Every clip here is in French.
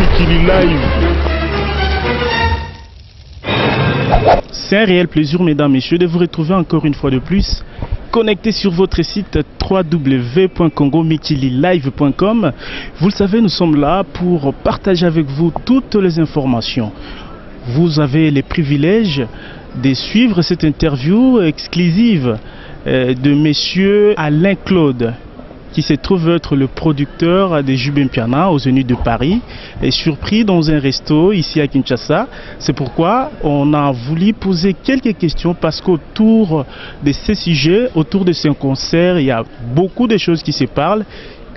Mikili Live. C'est un réel plaisir, mesdames, messieurs, de vous retrouver encore une fois de plus connecté sur votre site www.congomikililive.com. Vous le savez, nous sommes là pour partager avec vous toutes les informations. Vous avez les privilèges de suivre cette interview exclusive de monsieur Alain Claude, qui se trouve être le producteur des Jubé Mpiana au Zénith de Paris, est surpris dans un resto ici à Kinshasa. C'est pourquoi on a voulu poser quelques questions, parce qu'autour de ces sujets, autour de ce concert, il y a beaucoup de choses qui se parlent,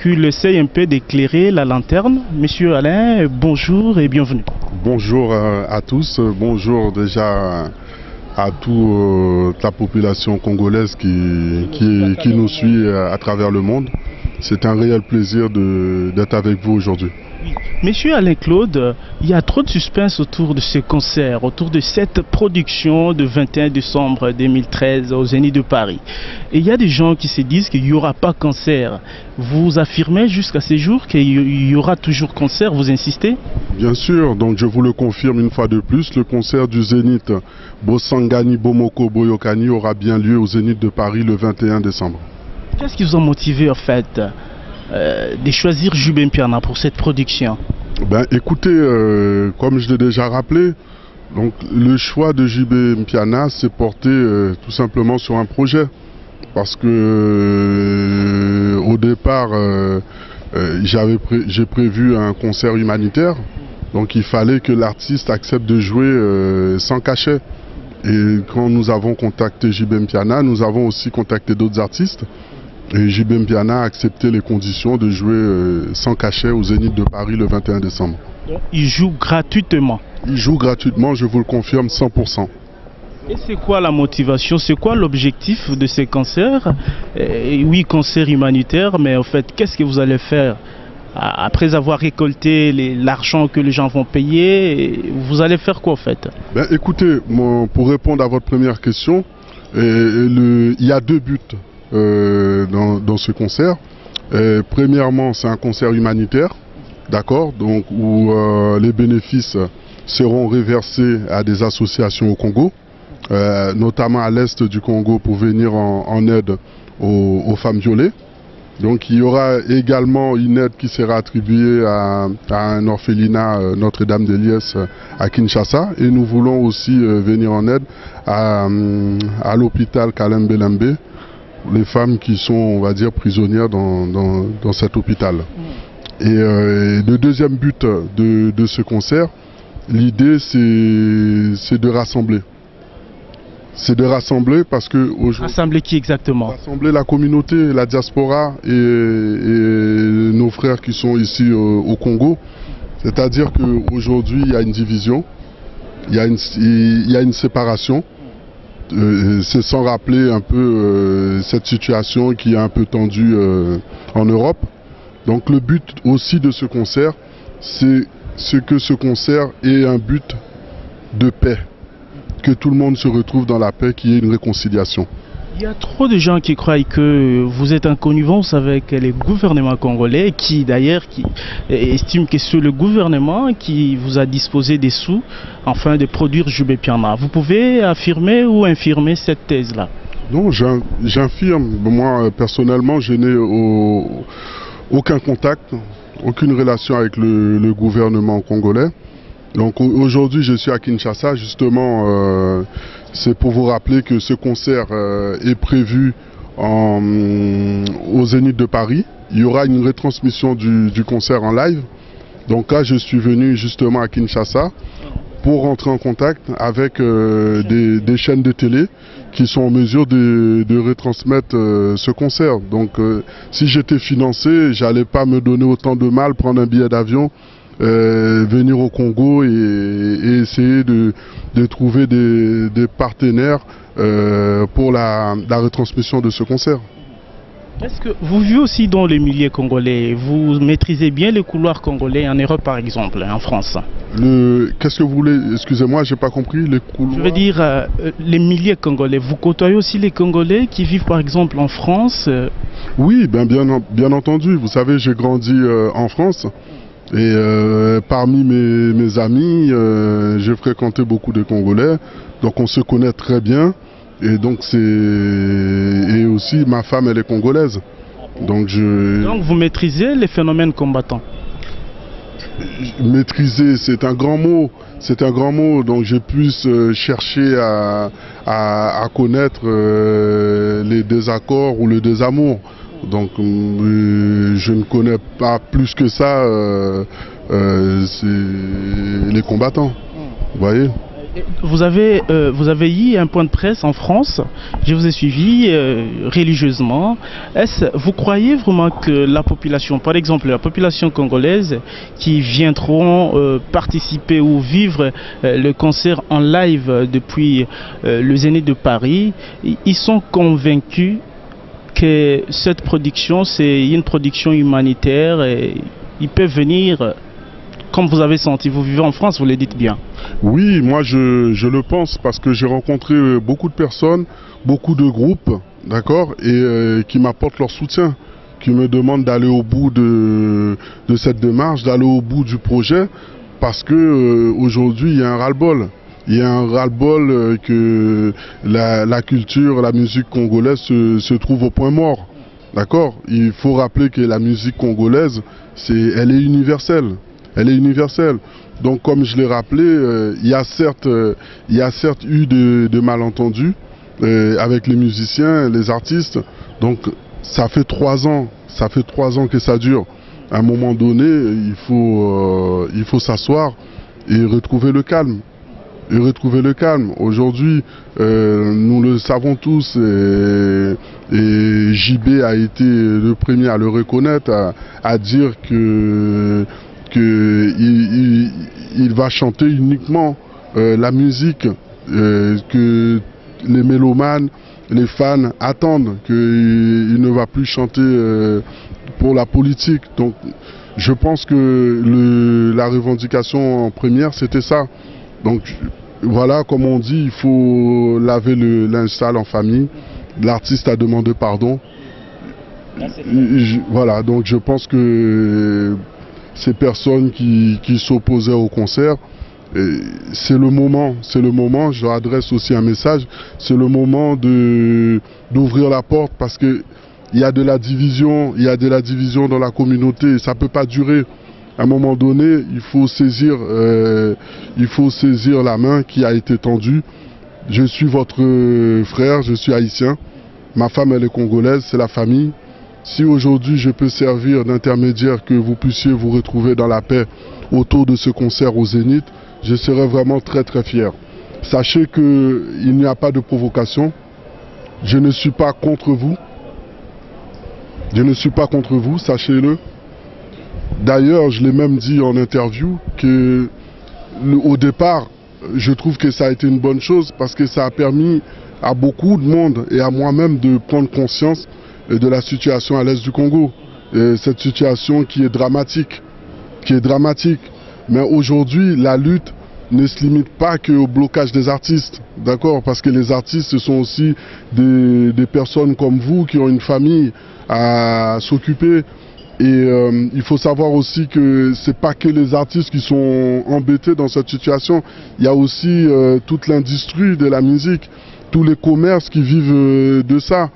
qu'il essaye un peu d'éclairer la lanterne. Monsieur Alain, bonjour et bienvenue. Bonjour à tous, bonjour déjà à toute la population congolaise qui nous suit à travers le monde. C'est un réel plaisir d'être avec vous aujourd'hui. Monsieur Alain Claude, il y a trop de suspense autour de ce concert, autour de cette production de 21 décembre 2013 au Zénith de Paris. Et il y a des gens qui se disent qu'il n'y aura pas concert. Vous affirmez jusqu'à ce jour qu'il y aura toujours concert, vous insistez? Bien sûr, donc je vous le confirme une fois de plus, le concert du Zénith Bosangani Bomoko Boyokani aura bien lieu au Zénith de Paris le 21 décembre. Qu'est-ce qui vous a motivé en fait de choisir Jubé Mpiana pour cette production? Ben écoutez, comme je l'ai déjà rappelé, donc le choix de Jubé Mpiana s'est porté tout simplement sur un projet, parce que au départ j'ai prévu un concert humanitaire, donc il fallait que l'artiste accepte de jouer sans cachet. Et quand nous avons contacté Jubé Mpiana, nous avons aussi contacté d'autres artistes. Et Jubé Mpiana a accepté les conditions de jouer sans cachet au Zénith de Paris le 21 décembre. Il joue gratuitement? Il joue gratuitement, je vous le confirme, 100%. Et c'est quoi la motivation, c'est quoi l'objectif de ces concerts? Oui, concert humanitaire, mais en fait, qu'est-ce que vous allez faire après avoir récolté l'argent que les gens vont payer? Vous allez faire quoi en fait? Ben, écoutez, pour répondre à votre première question, il y a deux buts dans ce concert. Premièrement, c'est un concert humanitaire, d'accord, donc où les bénéfices seront reversés à des associations au Congo, notamment à l'est du Congo, pour venir en aide aux femmes violées. Donc il y aura également une aide qui sera attribuée à un orphelinat Notre-Dame des Liesses à Kinshasa, et nous voulons aussi venir en aide à l'hôpital Kalembe-Lembe, les femmes qui sont, on va dire, prisonnières dans cet hôpital. Et le deuxième but de ce concert, l'idée c'est de rassembler. C'est de rassembler parce que aujourd'hui... Rassembler qui exactement? Rassembler la communauté, la diaspora et nos frères qui sont ici au Congo. C'est-à-dire qu'aujourd'hui il y a une division, il y a une séparation. C'est sans rappeler un peu cette situation qui est un peu tendue en Europe. Donc le but aussi de ce concert, c'est que ce concert ait un but de paix. Que tout le monde se retrouve dans la paix, qu'il y ait une réconciliation. Il y a trop de gens qui croient que vous êtes en connivence avec les gouvernements congolais, qui d'ailleurs estiment que c'est le gouvernement qui vous a disposé des sous afin de produire Jubé Mpiana. Vous pouvez affirmer ou infirmer cette thèse-là? Non, j'infirme. Moi, personnellement, je n'ai aucun contact, aucune relation avec le gouvernement congolais. Donc aujourd'hui je suis à Kinshasa, justement c'est pour vous rappeler que ce concert est prévu au Zénith de Paris. Il y aura une retransmission du concert en live. Donc là je suis venu justement à Kinshasa pour rentrer en contact avec des chaînes de télé qui sont en mesure de retransmettre ce concert. Donc si j'étais financé, j'allais pas me donner autant de mal, prendre un billet d'avion, venir au Congo et essayer de trouver des partenaires pour la retransmission de ce concert. Est-ce que vous vivez aussi dans les milieux congolais? Vous maîtrisez bien les couloirs congolais en Europe par exemple, en France? Qu'est-ce que vous voulez? Excusez-moi, j'ai pas compris. Les couloirs... Je veux dire les milieux congolais. Vous côtoyez aussi les Congolais qui vivent par exemple en France? Oui, bien entendu. Vous savez, j'ai grandi en France. Et parmi mes amis, j'ai fréquenté beaucoup de Congolais, donc on se connaît très bien. Et donc et aussi ma femme elle est congolaise. Donc vous maîtrisez les phénomènes combattants? Maîtriser, c'est un grand mot. C'est un grand mot. Donc j'ai pu chercher à connaître les désaccords ou le désamour. Donc je ne connais pas plus que ça les combattants. Vous voyez? Vous avez eu un point de presse en France, je vous ai suivi religieusement. Vous croyez vraiment que la population, par exemple la population congolaise, qui viendront participer ou vivre le concert en live depuis le Zénith de Paris, ils sont convaincus que cette production, c'est une production humanitaire et ils peuvent venir, comme vous avez senti, vous vivez en France, vous le dites bien. Oui, moi je le pense parce que j'ai rencontré beaucoup de personnes, beaucoup de groupes, d'accord, et qui m'apportent leur soutien, qui me demandent d'aller au bout de cette démarche, d'aller au bout du projet, parce que aujourd'hui il y a un ras-le-bol. Il y a un ras-le-bol que la culture, la musique congolaise se trouve au point mort. D'accord? Il faut rappeler que la musique congolaise, elle est universelle. Elle est universelle. Donc comme je l'ai rappelé, il y a certes eu de malentendus avec les musiciens, les artistes. Donc ça fait 3 ans que ça dure. À un moment donné, il faut s'asseoir et retrouver le calme. Aujourd'hui, nous le savons tous, et JB a été le premier à le reconnaître, à dire qu'il va chanter uniquement la musique que les mélomanes, les fans attendent, qu'il ne va plus chanter pour la politique. Donc je pense que la revendication en première, c'était ça. Donc voilà, comme on dit, il faut laver le linge sale en famille. L'artiste a demandé pardon. Voilà, donc je pense que ces personnes qui s'opposaient au concert, c'est le moment, je leur adresse aussi un message, c'est le moment d'ouvrir la porte parce que il y a de la division, dans la communauté et ça ne peut pas durer. À un moment donné, il faut saisir la main qui a été tendue. Je suis votre frère, je suis haïtien. Ma femme, elle est congolaise, c'est la famille. Si aujourd'hui je peux servir d'intermédiaire, que vous puissiez vous retrouver dans la paix autour de ce concert au Zénith, je serai vraiment très très fier. Sachez qu'il n'y a pas de provocation. Je ne suis pas contre vous. Sachez-le. D'ailleurs, je l'ai même dit en interview que au départ, je trouve que ça a été une bonne chose parce que ça a permis à beaucoup de monde et à moi-même de prendre conscience de la situation à l'est du Congo. Et cette situation qui est dramatique. Mais aujourd'hui, la lutte ne se limite pas qu'au blocage des artistes, d'accord? Parce que les artistes, ce sont aussi des personnes comme vous qui ont une famille à s'occuper. Et il faut savoir aussi que c'est pas que les artistes qui sont embêtés dans cette situation. Il y a aussi toute l'industrie de la musique, tous les commerces qui vivent de ça.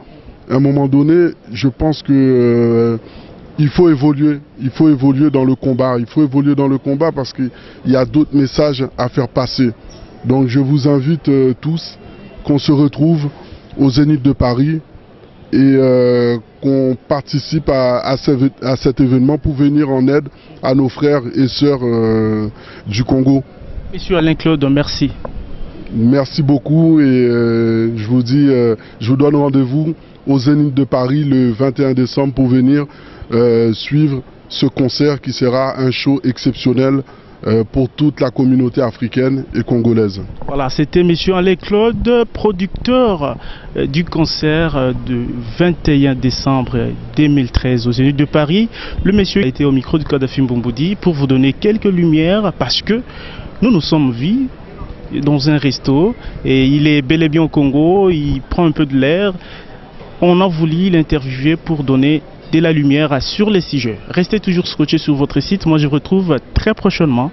À un moment donné, je pense que il faut évoluer dans le combat. Parce qu'il y a d'autres messages à faire passer. Donc je vous invite tous qu'on se retrouve au Zénith de Paris et qu'on participe à cet événement pour venir en aide à nos frères et sœurs du Congo. Monsieur Alain Claude, merci. Merci beaucoup et je vous donne rendez-vous au Zénith de Paris le 21 décembre pour venir suivre ce concert qui sera un show exceptionnel pour toute la communauté africaine et congolaise. Voilà, c'était M. Alain Claude, producteur du concert du 21 décembre 2013 au Zénith de Paris. Le monsieur a été au micro du Kadhafi Mboumoudi pour vous donner quelques lumières parce que nous sommes vus dans un resto et il est bel et bien au Congo, il prend un peu de l'air. On a voulu l'interviewer pour donner de la lumière sur les sujets. Restez toujours scotchés sur votre site. Moi, je vous retrouve très prochainement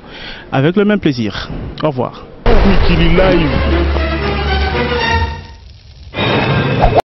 avec le même plaisir. Au revoir. Mikili Live.